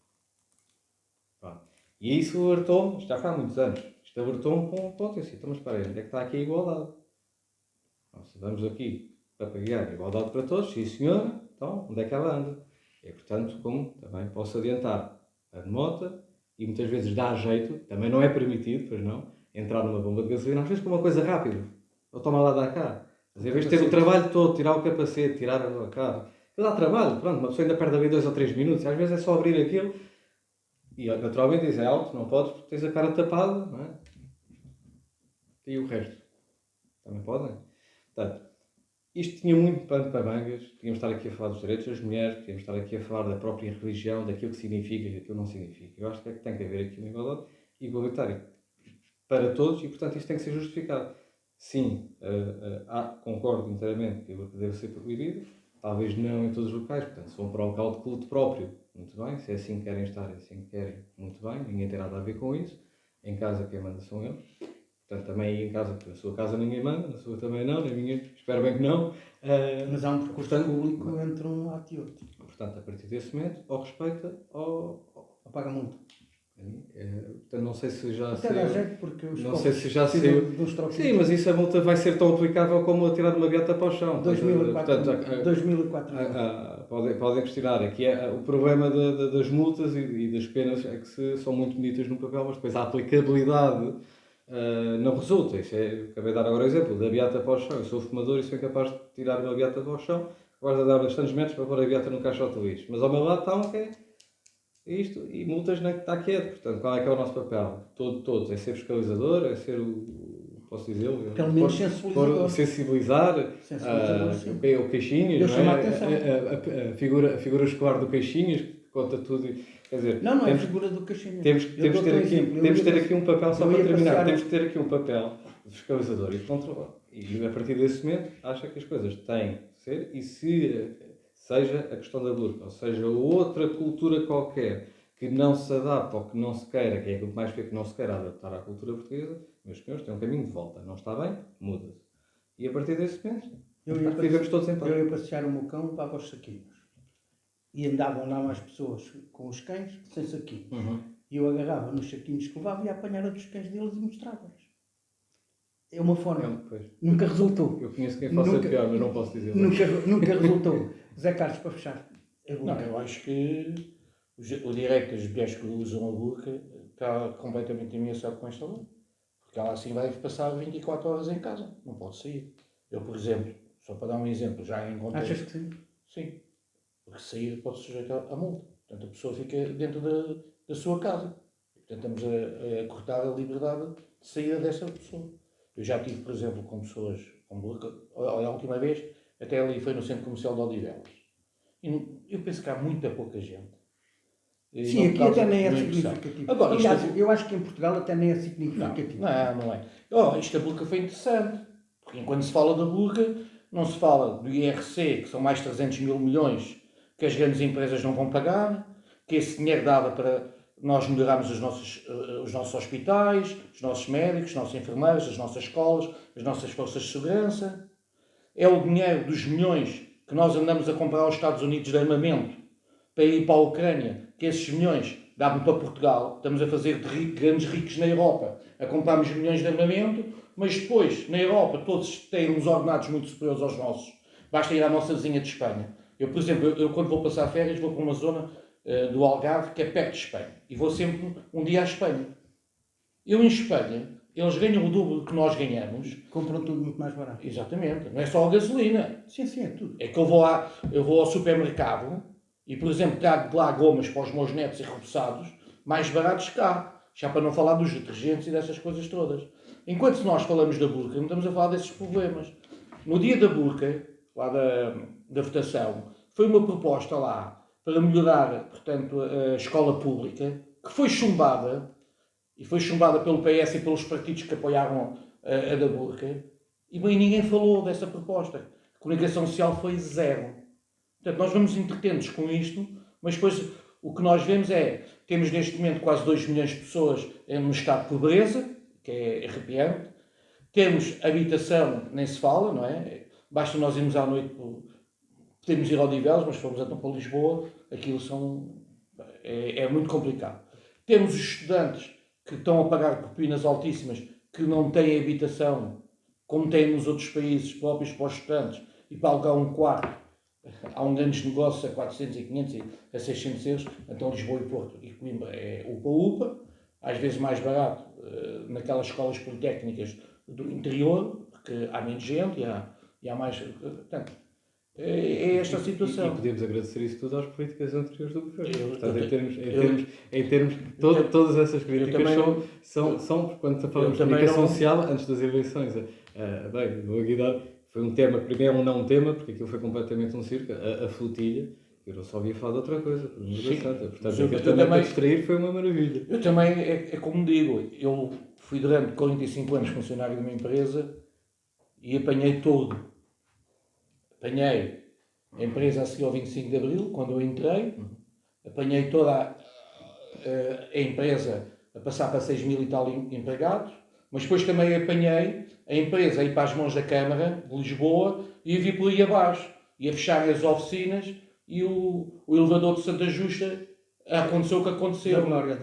E isso alertou-me, já faz muitos anos, isto alertou-me para um ponto. Eu disse, então, mas espera aí, onde é que está aqui a igualdade? Então, vamos aqui para pagar a igualdade para todos, sim senhora, então, onde é que ela anda? É, portanto, como também posso adiantar, a demota, e muitas vezes dá jeito, também não é permitido, pois não, entrar numa bomba de gasolina, às vezes com uma coisa rápida, ou toma lá, dá cá. Mas em vez de ter o trabalho todo, tirar o capacete, tirar a cá, dá trabalho, pronto, uma pessoa ainda perde ali 2 ou 3 minutos, às vezes é só abrir aquilo, e naturalmente diz, é alto, não podes, porque tens a cara tapada, não é? E o resto? Também podem. Portanto, isto tinha muito pano para mangas, podíamos estar aqui a falar dos direitos das mulheres, podíamos estar aqui a falar da própria religião, daquilo que significa e daquilo que não significa. Eu acho que tem que haver aqui uma igualdade igualitária para todos e, portanto, isto tem que ser justificado. Sim, concordo inteiramente que deve ser proibido, talvez não em todos os locais, portanto, se vão para um local de culto próprio, muito bem, se é assim que querem estar, é assim que querem, muito bem, ninguém tem nada a ver com isso. Em casa quem manda são eles. Portanto, também aí em casa, na sua casa ninguém manda, na sua também não, na minha espero bem que não. Mas há um percurso público entre um ato e outro. Portanto, a partir desse momento, ou respeita ou paga multa. Portanto, não sei se já até dá jeito porque os não sei se já saiu. Sim, mas isso a multa vai ser tão aplicável como a tirar uma beata para o chão. 2004. Podem questionar. Aqui o problema das multas e das penas é que são muito bonitas no papel, mas depois a aplicabilidade não resulta. Acabei de dar agora o exemplo da beata para o chão. Eu sou fumador e sou incapaz de tirar uma beata para o chão. Agora dar bastantes metros para pôr a beata no caixote de lixo. Mas ao meu lado está um que é isto e multas não é que está quieto. Portanto, qual é que é o nosso papel? Todos. É ser fiscalizador, é ser posso dizer? Pelo menos sensibilizar. O Caixinhas, não é? A figura escolar do Caixinhas, que conta tudo. Quer dizer, não é a figura do Caixinhas. Temos de ter aqui um papel, só para terminar, temos de ter aqui um papel de fiscalizador e de controle. E a partir desse momento, acha que as coisas têm de ser, e se seja a questão da burca, ou seja, outra cultura qualquer que não se adapta ou que não se queira, que é aquilo que mais fica que não se queira adaptar à cultura portuguesa, meus senhores, tem um caminho de volta. Não está bem? Muda-se. E a partir desse momento, vivemos todos em paz. Eu ia passear o meu cão para os saquinhos. E andavam lá mais pessoas com os cães sem saquinhos. E eu agarrava nos saquinhos que levava e ia apanhar outros cães deles e mostrava-lhes. É uma forma. Nunca resultou. Eu conheço quem faça pior, mas não posso dizer. Nunca resultou. Zé Carlos, para fechar. Não, eu acho que o direito das mulheres que usam a burca está completamente ameaçado com esta lei. Porque ela assim vai passar 24 horas em casa. Não pode sair. Eu, por exemplo, só para dar um exemplo, já encontrei... Achas que sim? Sim. Porque sair pode ser sujeito a multa. Portanto, a pessoa fica dentro da sua casa. Portanto, estamos a cortar a liberdade de saída dessa pessoa. Eu já tive, por exemplo, com pessoas com burca. Olha, a última vez, até ali foi no Centro Comercial de Odivelas. E eu penso que há muita pouca gente. Sim, aqui até nem é significativo. Agora, aliás, eu acho que em Portugal até nem é significativo. Não é. Isto da burca foi interessante. Porque enquanto se fala da burca, não se fala do IRC, que são mais 300 mil milhões que as grandes empresas não vão pagar, que esse dinheiro dava para nós melhorarmos os nossos hospitais, os nossos médicos, os nossos enfermeiros, as nossas escolas, as nossas forças de segurança. É o dinheiro dos milhões que nós andamos a comprar aos Estados Unidos de armamento para ir para a Ucrânia, que esses milhões davam para Portugal. Estamos a fazer de grandes ricos na Europa, a comprarmos milhões de armamento, mas depois, na Europa, todos têm uns ordenados muito superiores aos nossos. Basta ir à nossa vizinha de Espanha. Eu, por exemplo, eu quando vou passar férias, vou para uma zona do Algarve, que é perto de Espanha. E vou sempre um dia à Espanha. Eu, em Espanha, eles ganham o dobro do que nós ganhamos. Compram tudo muito mais barato. Exatamente. Não é só a gasolina. Sim, é tudo. É que eu vou ao supermercado e, por exemplo, trago de lá gomas para os meus netos enreboçados, mais baratos cá. Já para não falar dos detergentes e dessas coisas todas. Enquanto nós falamos da burca, não estamos a falar desses problemas. No dia da burca, lá da votação, foi uma proposta lá para melhorar, portanto, a escola pública, que foi chumbada, e foi chumbada pelo PS e pelos partidos que apoiaram a da burca, e bem, ninguém falou dessa proposta. A comunicação social foi zero. Portanto, nós vamos entreter-nos com isto, mas depois o que nós vemos temos neste momento quase 2 milhões de pessoas no estado de pobreza, que é arrepiante. Temos habitação, nem se fala, não é? Basta nós irmos à noite, podemos ir ao Odivelas, mas se formos então para Lisboa, aquilo é muito complicado. Temos os estudantes que estão a pagar propinas altíssimas, que não têm habitação, como têm nos outros países próprios para os estudantes, e para alugar um quarto, há um grande negócio a 400, a 500, a 600 euros, então Lisboa e Porto e Coimbra é upa-upa, às vezes mais barato naquelas escolas politécnicas do interior, porque há menos gente e há mais... Portanto, é esta a situação. E podemos agradecer isso tudo às políticas anteriores do governo. Portanto, em termos todas essas críticas são quando falamos de comunicação social, antes das eleições. Bem, vou aqui dar... Foi um tema, primeiro um tema, porque aquilo foi completamente um circo, a flotilha. Eu não só ouvia falar de outra coisa. Portanto, eu também para distrair foi uma maravilha. Eu também, é como digo, eu fui durante 45 anos funcionário de uma empresa e apanhei todo. Apanhei a empresa a seguir ao 25 de Abril, quando eu entrei. Apanhei toda a empresa a passar para 6 mil e tal empregados. Mas depois também apanhei a empresa a ir para as mãos da Câmara de Lisboa e a vir por aí abaixo. E a fechar as oficinas e o elevador de Santa Justa aconteceu o que aconteceu. Da Glória.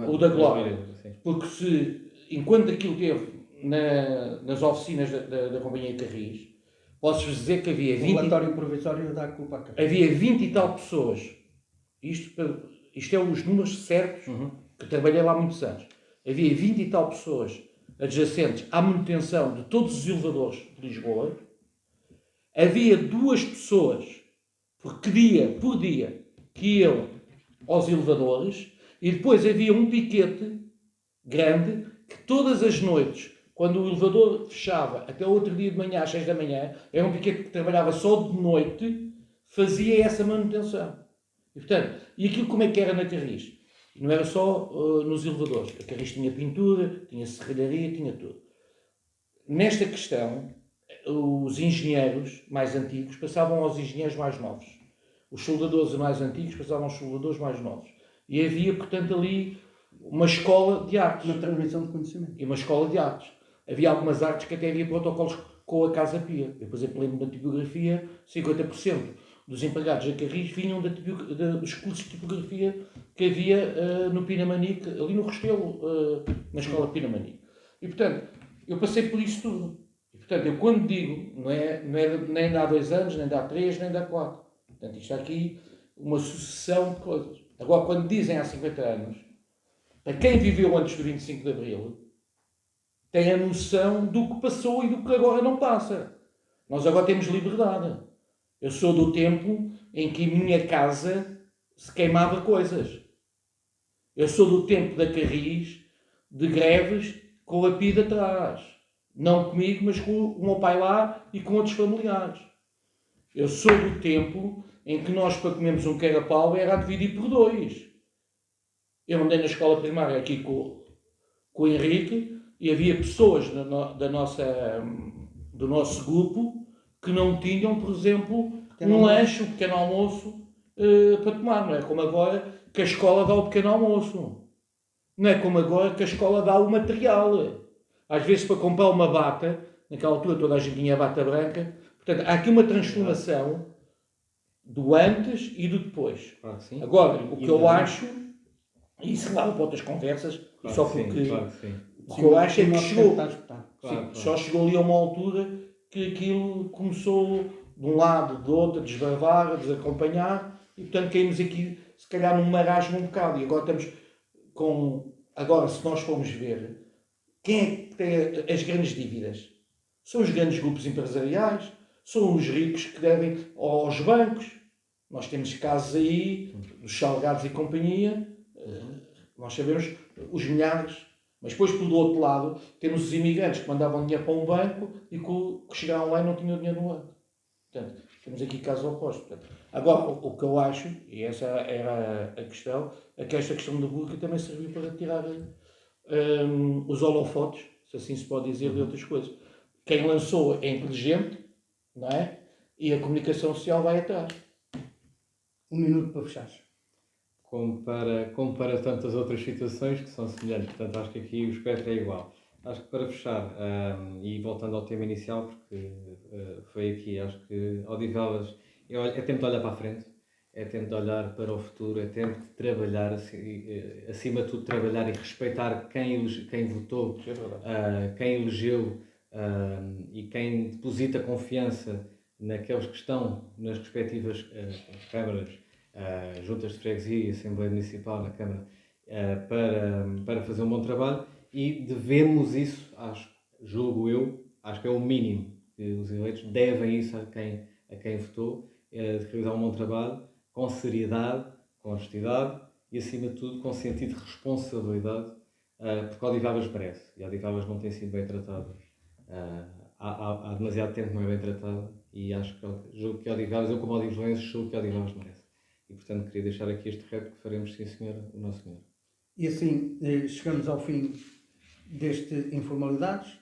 O da Glória. Porque enquanto aquilo teve nas oficinas da Companhia de Carris, posso-vos dizer que havia 20... O relatório provisório dá a culpa a Câmara. Havia 20 e tal pessoas. Isto é os números certos, que trabalhei lá há muitos anos. Havia 20 e tal pessoas adjacentes à manutenção de todos os elevadores de Lisboa. Havia 2 pessoas por dia que iam aos elevadores e depois havia um piquete grande que todas as noites, quando o elevador fechava até o outro dia de manhã às 6 da manhã, era um piquete que trabalhava só de noite, fazia essa manutenção. E, portanto, e aquilo como é que era na Carris? Não era só nos elevadores. A Carris tinha pintura, tinha serralharia, tinha tudo. Nesta questão, os engenheiros mais antigos passavam aos engenheiros mais novos. os soldadores mais antigos passavam aos soldadores mais novos. E havia, portanto, ali uma escola de artes. Uma transmissão de conhecimento. E uma escola de artes. Havia algumas artes que até havia protocolos com a Casa Pia. Eu, por exemplo, lembro da tipografia, 50% dos empregados da Carris vinham dos cursos de tipografia que havia no Pinamanique, ali no Restelo, na escola Pinamanique. E, portanto, eu passei por isso tudo. E, portanto, eu quando digo, não é nem de há 2 anos, nem de há 3, nem de há 4. Portanto, isto aqui uma sucessão de coisas. Agora, quando dizem há 50 anos, para quem viveu antes do 25 de Abril, tem a noção do que passou e do que agora não passa. Nós agora temos liberdade. Eu sou do tempo em que em minha casa se queimava coisas. Eu sou do tempo da Carris, de greves, com a PIDE atrás. Não comigo, mas com o meu pai lá e com outros familiares. Eu sou do tempo em que nós, para comermos um queira-pau, era a dividir por 2. Eu andei na escola primária aqui com o Henrique e havia pessoas do nosso grupo que não tinham, por exemplo, lanche, um pequeno almoço para tomar. Não é como agora que a escola dá o pequeno almoço. Não é como agora que a escola dá o material. Às vezes, para comprar uma bata, naquela altura toda a gente tinha bata branca. Portanto, há aqui uma transformação do antes e do depois. Claro que sim. Agora, o que eu acho, e isso leva para outras conversas, Claro só que sim, porque claro que sim. o que eu acho é que chegou. Claro. Só chegou ali a uma altura que aquilo começou de um lado, do outro, a desbravar, a desacompanhar, e portanto caímos aqui, se calhar, num marasmo um bocado. E agora estamos com. Agora, se nós formos ver, quem é que tem as grandes dívidas? São os grandes grupos empresariais, são os ricos que devem aos bancos. Nós temos casos aí, dos Salgados e companhia, nós sabemos os milhares. Mas depois, por do outro lado, temos os imigrantes que mandavam dinheiro para um banco e que chegavam lá e não tinham dinheiro no banco. Portanto, temos aqui casos opostos. Portanto, agora, o que eu acho, e essa era a questão, é que esta questão da burca também serviu para tirar os holofotes, se assim se pode dizer, de outras coisas. Quem lançou é inteligente, não é? E a comunicação social vai atrás. 1 minuto para fechar. Como para tantas outras situações que são semelhantes. Portanto, acho que aqui o espectro é igual. Acho que para fechar, e voltando ao tema inicial, porque foi aqui, acho que Odivelas é tempo de olhar para a frente, é tempo de olhar para o futuro, é tempo de trabalhar, acima de tudo, trabalhar e respeitar quem votou, quem elegeu e quem deposita confiança naqueles que estão nas respectivas câmaras, juntas de freguesia e Assembleia Municipal na Câmara, para fazer um bom trabalho, e devemos isso, julgo eu, acho que é o mínimo que os eleitos devem isso a quem votou, de realizar um bom trabalho, com seriedade, com honestidade e, acima de tudo, com sentido de responsabilidade, porque Odivelas merece, e Odivelas não tem sido bem tratada. Há demasiado tempo que não é bem tratada, e julgo que Odivelas, eu como odivelense, julgo que Odivelas merece. E, portanto, queria deixar aqui este reto que faremos, sim senhora, o nosso senhor. E assim chegamos ao fim deste Informalidades.